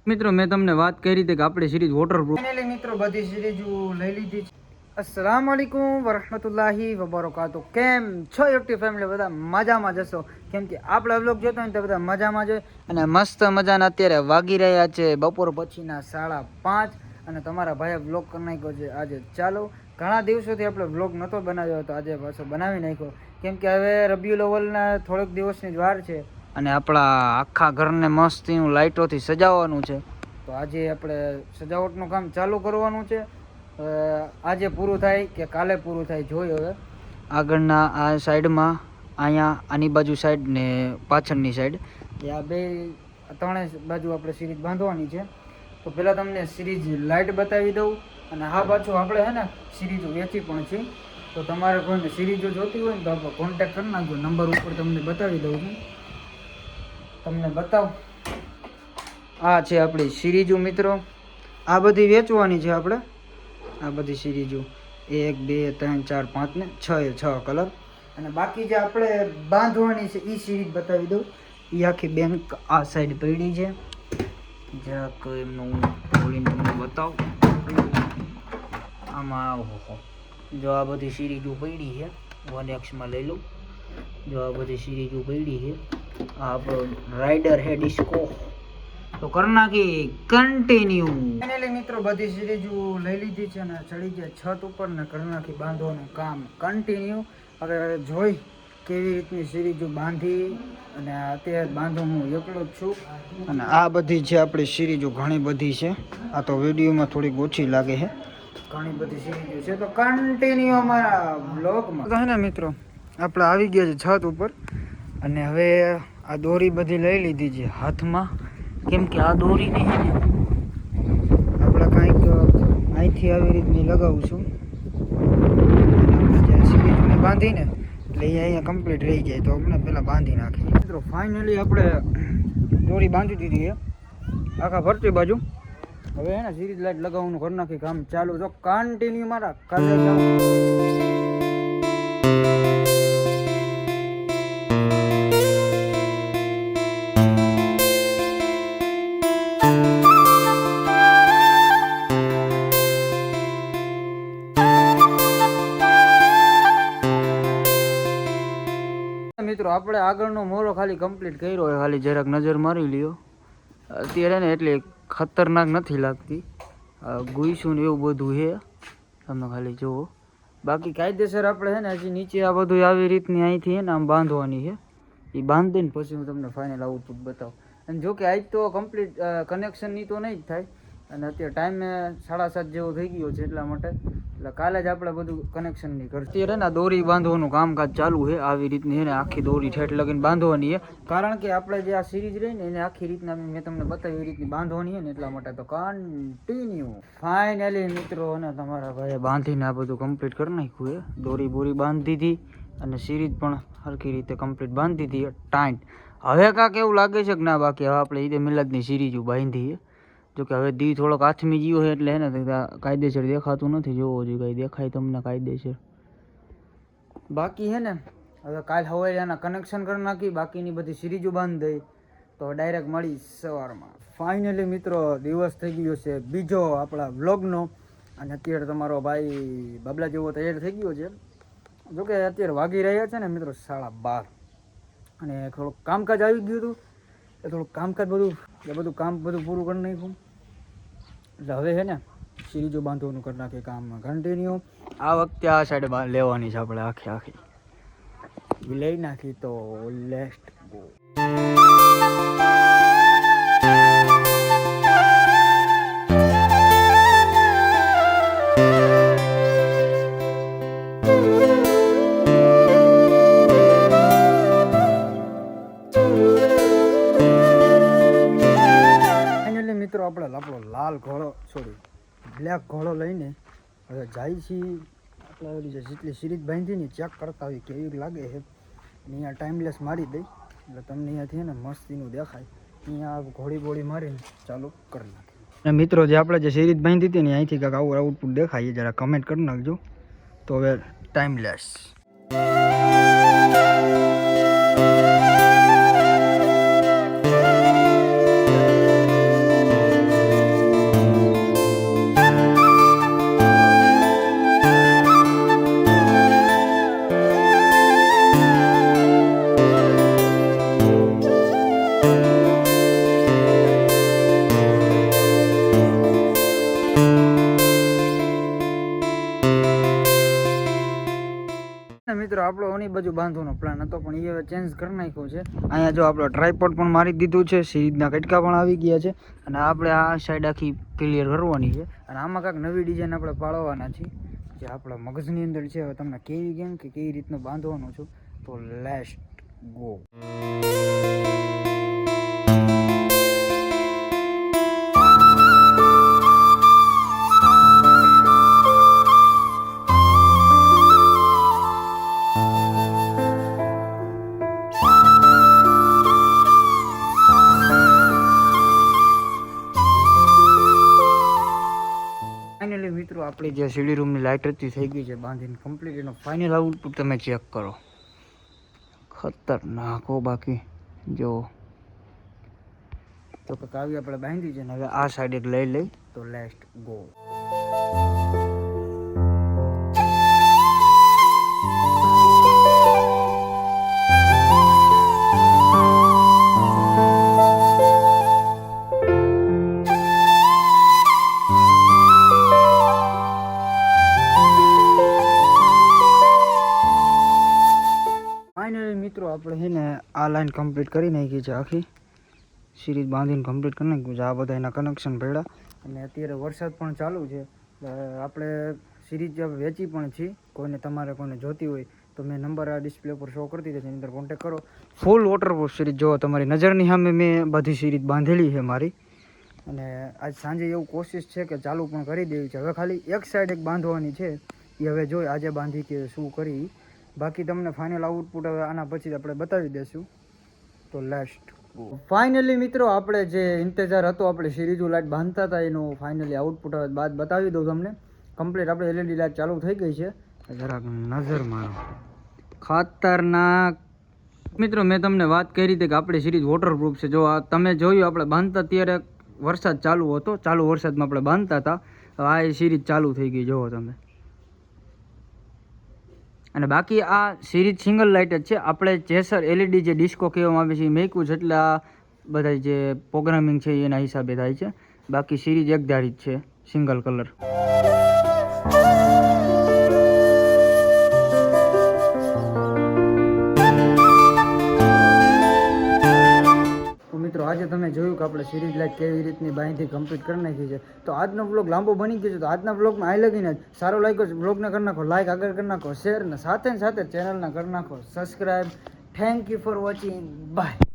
મિત્રો મેં તમને વાત કરી હતી કે આપણી સિરીઝ વોટરપ્રૂફ ફાઇનલી મિત્રો બધી સિરીઝ લઈ લીધી છે. અસ્સલામ વાલેકુમ વરહમતુલ્લાહી વબરકાતુહ. કેમ છો યુટ્યુબ ફેમિલી? બધા મજામાં જશો, કેમ કે આપણા વ્લોગ જોતો હોય તો બધા મજામાં જ. અને મસ્ત મજાના અત્યારે વાગી રહ્યા છે બપોર પછીના 5:30 અને તમારા ભાઈએ વ્લોગ કરી નાખ્યો છે આજે. ચાલો, ઘણા દિવસોથી આપણે વ્લોગ નહોતો બનાવ્યો હતો, આજે પાછો બનાવી નાખ્યો, કેમ કે હવે રબીઉલ અવ્વલના થોડોક દિવસની જ વાર છે અને આપણા આખા ઘરને મસ્તીનું લાઇટોથી સજાવવાનું છે. તો આજે આપણે સજાવટનું કામ ચાલુ કરવાનું છે. આજે પૂરું થાય કે કાલે પૂરું થાય જોઈ. હવે આગળના આ સાઈડમાં, અહીંયા આની બાજુ સાઈડ ને પાછળની સાઈડ, આ બે ત્રણેય બાજુ આપણે સિરીઝ બાંધવાની છે. તો પહેલાં તમને સિરીઝ લાઇટ બતાવી દઉં, અને હા પાછું આપણે હે ને સિરીઝો વેચી પણ છે. તો તમારે કોઈને સિરીઝો જોતી હોય ને તો આપણે કોન્ટેક્ટ કરી નાખજો. નંબર ઉપર તમને બતાવી દઉં છું. તમને બતાવ, આ છે આપણી સિરીઝો મિત્રો. આ બધી વેચવાની છે આપણે. આ બધી સિરીઝો 1 2 3 4 5 ને 6 કલર. અને બાકી જે આપણે બાંધવાની છે એ સિરીઝ બતાવી દઉં. એ આખી બેંક આ સાઈડ પડી છે. જરાક એમનું ખોલીને તમને બતાવ. આમાં જો આ બધી સિરીઝો પડી છે, 1Xમાં લઈ લઉં. જો આ બધી સિરીઝો પડી છે. આ આપણો રાઇડર હે ડિસ્કો. તો કરી નાખી કન્ટિન્યુ. ફાઇનલી મિત્રો બધી સિરીઝો લઈ લીધી છે અને ચડી ગયા છત ઉપર ને કરી નાખી બાંધવાનું કામ કન્ટિન્યુ. હવે જોઈ કેવી રીતની સિરીઝો બાંધી, અને અત્યારે બાંધો હું એકલો જ છું. અને આ બધી છે આપણી સિરીઝો, ઘણી બધી છે. આ તો વિડીયોમાં થોડીક ઓછી લાગે છે, ઘણી બધી સિરીઝો છે. તો કન્ટિન્યુ અમારા બ્લોગમાં તો હે ને મિત્રો આપણે આવી ગયા છે છત ઉપર. અને હવે આ દોરી બધી લઈ લીધી છે હાથમાં, કેમ કે આ દોરીને છે ને આપણે કાંઈક અહીંથી આવી રીતની લગાવું છું. આપણે જે સિરીઝને બાંધીને એટલે એ અહીંયા કમ્પ્લીટ રહી જાય, તો આપણે પહેલાં બાંધી નાખીએ. મિત્રો ફાઇનલી આપણે દોરી બાંધી દીધી છે આખા ફરતી બાજુ. હવે હે ને સિરીઝ લાઇટ લગાવવાનું કરી નાખી કામ ચાલુ. તો કન્ટિન્યુ મારા કાલે જાઓ. મિત્રો આપણે આગળનો મોરો ખાલી કમ્પ્લીટ કર્યો હોય, ખાલી જરાક નજર મારી લ્યો. અત્યારે ને એટલે ખતરનાક નથી લાગતી. ગુઈશું ને એવું બધું છે, તમે ખાલી જુઓ. બાકી કાયદેસર આપણે છે ને હજી નીચે આ બધું આવી રીતની અહીંથી છે ને આમ બાંધવાની છે. એ બાંધીને પછી હું તમને ફાઇનલ આઉટપુટ બતાવું. અને જો કે આજ તો કમ્પ્લીટ કનેક્શનની તો નહીં જ થાય, અને અત્યારે ટાઈમે 7:30 જેવો થઈ ગયો છે, એટલા માટે. એટલે કાલે જ આપણે બધું કનેક્શનની કરશું. અત્યારે ને દોરી બાંધવાનું કામકાજ ચાલુ છે. આવી રીતની છે ને આખી દોરી ઠેઠ લગીને બાંધવાની છે, કારણ કે આપણે જે આ સિરીઝ રહી ને એને આખી રીતના મેં તમને બતાવી એ રીતની બાંધવાની છે ને, એટલા માટે. તો કન્ટિન્યુ ફાઇનલી મિત્રો અને તમારા ભાઈએ બાંધીને આ બધું કમ્પ્લીટ કરી નાખ્યું છે. દોરી બોરી બાંધી દીધી અને સિરીઝ પણ સરખી રીતે કમ્પ્લીટ બાંધી દીધી ટાઈટ. હવે કાંક એવું લાગે છે કે ના, બાકી હવે આપણે ઈદે મિલાદની સિરીઝ બાંધી છે. જોકે હવે દી થોડોક હાથમી ગયો છે એટલે હે ને કાયદેસર દેખાતું નથી. જોવો જોઈએ કાંઈ દેખાય તમને કાયદેસર. બાકી હે ને હવે કાલ સવારે એના કનેક્શન કરી નાખી, બાકીની બધી સિરીઝો બાંધી દઈ, તો ડાયરેક્ટ મળી સવારમાં. ફાઇનલી મિત્રો દિવસ થઈ ગયો છે બીજો આપણા વ્લોગનો, અને અત્યારે તમારો ભાઈ બાબલા જેવો તૈયાર થઈ ગયો છે. જોકે અત્યારે વાગી રહ્યા છે ને મિત્રો 12:30, અને થોડુંક કામકાજ આવી ગયું હતું. એ થોડુંક કામકાજ બધું કામ પૂરું કરી નાખ્યું. એટલે હવે છે ને સિરીઝો બાંધવાનું કરી નાખીએ કામમાં કન્ટિન્યુ. આ વખતે આ સાઈડ લેવાની છે આપણે આખી લઈ નાખી. તો લેટ્સ ગો. મિત્રો આપણે આપણો લાલ ઘોડો બ્લેક ઘોડો લઈને હવે જાય છીએ. આપણે ઓલી જેટલી સિરીઝ બાંધીને ચેક કરતા હોય કેવી લાગે છે. અહીંયા ટાઈમલેસ મારી દઈ એટલે તમને અહીંયાથી ને મસ્તીનું દેખાય. અહીંયા ઘોડી બોડી મારીને ચાલુ કરી નાખીએ. મિત્રો જે આપણે જે સિરીઝ બાંધી હતી ને અહીંથી કાંઈક આવું આઉટપુટ દેખાય, જરા કમેન્ટ કરી નાખજો. તો હવે ટાઈમલેસ મિત્રો આપણો ઓની બાજુ બાંધવાનો પ્લાન હતો પણ એ હવે ચેન્જ કરી નાખ્યો છે. અહીંયા જો આપણો ટ્રાયપોડ પણ મારી દીધું છે, સિરીજના કટકા પણ આવી ગયા છે અને આપણે આ સાઈડ આખી ક્લિયર કરવાની છે અને આમાં કાંઈક નવી ડિઝાઇન આપણે પાડવાના છીએ જે આપણા મગજની અંદર છે. હવે તમને કેવી કેમ કે કેવી રીતનું બાંધવાનું છું તો લેટ્સ ગો. ફાઇનલી મિત્રો આપણી જે સીડી રૂમની લાઇટ હતી થઈ ગઈ છે બાંધીને કમ્પ્લીટ. એનો ફાઇનલ આઉટપુટ તમે ચેક કરો, ખતરનાક હો. બાકી જો તો કંઈક આવી આપણે બાંધી છે ને હવે આ સાઈડ એક લઈ તો લેટ્સ ગો. ફાઇનલી મિત્રો આપણે છે ને આ લાઈન કમ્પ્લીટ કરી નાખી છે, આખી સિરીઝ બાંધીને કમ્પ્લીટ કરી નાખ્યું છે. આ બધા એના કનેક્શન પડ્યા અને અત્યારે વરસાદ પણ ચાલુ છે. આપણે સિરીઝ વેચી પણ છીએ. તમારે કોઈને જોતી હોય તો મેં નંબર આ ડિસ્પ્લે પર શો કરતી હતી, એની અંદર કોન્ટેક્ટ કરો. ફૂલ વોટરપ્રૂફ સિરીઝ જો તમારી નજરની સામે મેં બધી સિરીઝ બાંધેલી છે મારી. અને આજ સાંજે એવું કોશિશ છે કે ચાલુ પણ કરી દેવી છે. હવે ખાલી એક સાઈડ એક બાંધવાની છે, એ હવે જોઈ આજે બાંધી કે શું કરી. બાકી તમને ફાઇનલ આઉટપુટ હવે આના પછી આપણે બતાવી દઈશું. તો લાસ્ટ ફાઇનલી મિત્રો આપણે જે ઇંતજાર હતો આપણે સિરીઝો લાઇટ બાંધતા હતા એનું ફાઇનલી આઉટપુટ હવે બાદ બતાવી દઉં તમને. કમ્પ્લીટ આપણે એલઈડી લાઇટ ચાલુ થઈ ગઈ છે. જરાક નજર મારો, ખતરનાક. મિત્રો મેં તમને વાત કરી હતી કે આપણી સિરીઝ વોટરપ્રૂફ છે. જો આ તમે જોયું આપણે બાંધતા ત્યારે વરસાદ ચાલુ હતો, ચાલુ વરસાદમાં આપણે બાંધતા હતા. આ એ સિરીઝ ચાલુ થઈ ગઈ જોવો તમે. અને બાકી આ સિરીઝ સિંગલ લાઇટ જ છે. આપણે જેસર એલઈડી જે ડિસ્કો કહેવામાં આવે છે એ મેકવું છે એટલે આ બધા જે પ્રોગ્રામિંગ છે એના હિસાબે થાય છે. બાકી સિરીઝ એકધારી જ છે, સિંગલ કલર. મિત્રો આજે તમે જોયું કે આપણે સિરીઝ લાઇટ કેવી રીતની બાંધી કમ્પ્લીટ કરી નાખી છે. તો આજનો બ્લોગ લાંબો બની ગયો છે. તો આજના બ્લોગમાં આઈ લગીને જ સારો લાગ્યો છે બ્લોગને કરી નાખો લાઈક, આગળ કરી નાખો શેર, ને સાથે ચેનલને કરી નાખો subscribe. Thank you for watching. By.